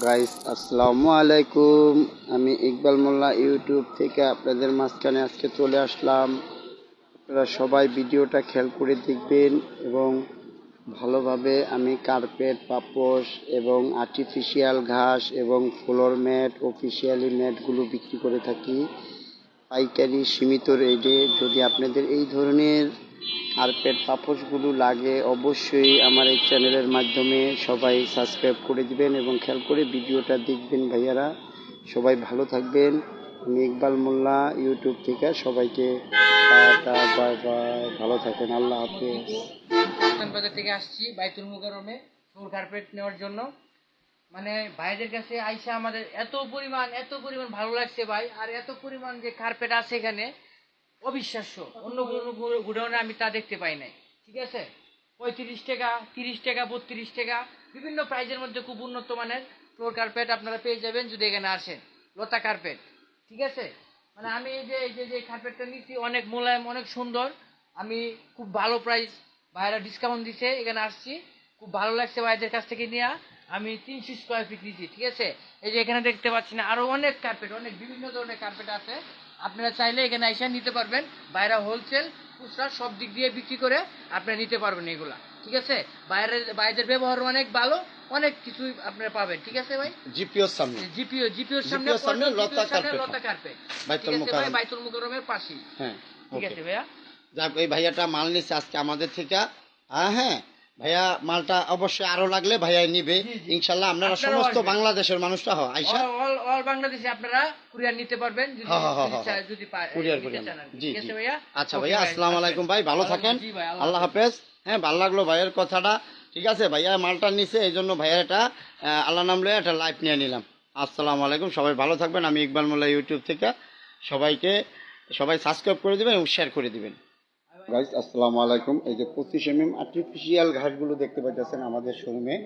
Guys আসসালামু আলাইকুম। আমি ইকবাল মোল্লা ইউটিউব থেকে আপনাদের মাঝখানে আজকে চলে আসলাম। আপনারা সবাই ভিডিওটা খেয়াল করে দেখবেন এবং ভালোভাবে আমি কার্পেট, পাপোশ এবং আর্টিফিশিয়াল ঘাস এবং ফ্লোর ম্যাট, অফিসিয়ালি ম্যাটগুলো বিক্রি করে থাকি পাইকারি সীমিত রেটে। যদি আপনাদের এই ধরনের কার্পেট, পাপোশগুলো লাগে অবশ্যই আমার এই চ্যানেলের মাধ্যমে সবাই সাবস্ক্রাইব করে দিবেন এবং খেয়াল করে ভিডিওটা দেখবেন। ভাইয়ারা সবাই ভালো থাকবেন। আমি ইকবাল মোল্লা ইউটিউব থেকে সবাইকে টাটা, বাই বাই, ভালো থাকেন, আল্লাহ হাফেজ। বাজার থেকে আসছি বাইতুল মুকাররমে ফ্লোর কার্পেট নেওয়ার জন্য। মানে ভাইদের কাছে আইসা আমাদের এত পরিমাণ ভালো লাগছে ভাই, আর এত পরিমাণ যে কার্পেট আছে এখানে অবিশ্বাস্য। অন্য কোনো গুডাউনে আমি তা দেখতে পাই নাই। ঠিক আছে, 35 টাকা, 30 টাকা, 32 টাকা, বিভিন্ন প্রাইজের মধ্যে খুব উন্নত মানের ফ্লোর কার্পেট আপনারা পেয়ে যাবেন যদি এখানে আসেন। লতা কার্পেট, ঠিক আছে। মানে আমি এই যে কার্পেটটা নিচ্ছি অনেক মোলায়েম, অনেক সুন্দর। আমি খুব ভালো প্রাইস, ভাইরা ডিসকাউন্ট দিছে, এখানে আসছি, খুব ভালো লাগছে ভাইদের কাছ থেকে নিয়ে। আমি 300 স্কোয়ার ফিট নিয়েছি। ঠিক আছে, এই যে এখানে দেখতে পাচ্ছি না, আরো অনেক কার্পেট, অনেক বিভিন্ন ধরনের কার্পেট আছে। আপনারা চাইলে এখানে এসে নিতে পারবেন। বাইরে হোলসেল, খুচরা সব দিক দিয়ে বিক্রি করে আপনারা নিতে পারবেন এগুলা। ঠিক আছে, বাইরের ব্যবহার অনেক ভালো, অনেক কিছুই আপনারা পাবেন। ঠিক আছে ভাই, জিপিওর সামনে জিপিওর সামনে লতা কার্পেট, বাইতুল মুকাররমের পাশেই। হ্যাঁ, ঠিক আছে ভাইয়া। যাক, এই ভাইয়াটা মাল নিচ্ছে আজকে আমাদের থেকে। হ্যাঁ ভাইয়া, মালটা অবশ্যই আরো লাগলে ভাইয়া নিবে ইনশাল্লাহ। আপনারা সমস্ত বাংলাদেশের মানুষটা আইসা অল বাংলাদেশে আপনারা কুরিয়ার নিতে পারবেন যদি কুরিয়ার করে। জি ঠিক আছে ভাইয়া। আচ্ছা ভাইয়া, আসসালামু আলাইকুম ভাই, ভালো থাকেন, আল্লাহ হাফেজ। হ্যাঁ, ভালো লাগলো ভাইয়ের কথাটা। ঠিক আছে, ভাইয়া মালটা নিছে এই জন্য ভাইয়া এটা আল্লাহ নাম লয়ে একটা লাইভ নিয়ে নিলাম। আসসালামু আলাইকুম, সবাই ভালো থাকবেন। আমি ইকবাল মোল্লা ইউটিউব থেকে সবাই সাবস্ক্রাইব করে দিবেন এবং শেয়ার করে দিবেন। গাইস আসসালামু আলাইকুম। এই যে 25 mm আর্টিফিশিয়াল ঘাসগুলো দেখতে পাচ্ছেন আমাদের শোরুমে,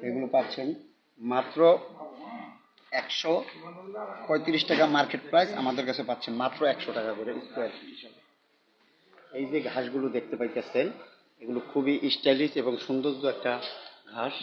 এগুলো পাচ্ছেন মাত্র 135 টাকা মার্কেট প্রাইস, আমাদের কাছে পাচ্ছেন মাত্র 100 টাকা করে স্কোয়ার ফিট হিসাবে। এই যে ঘাসগুলো দেখতে পাইতেছেন, এগুলো খুবই স্টাইলিশ এবং সৌন্দর্য একটা ঘাস।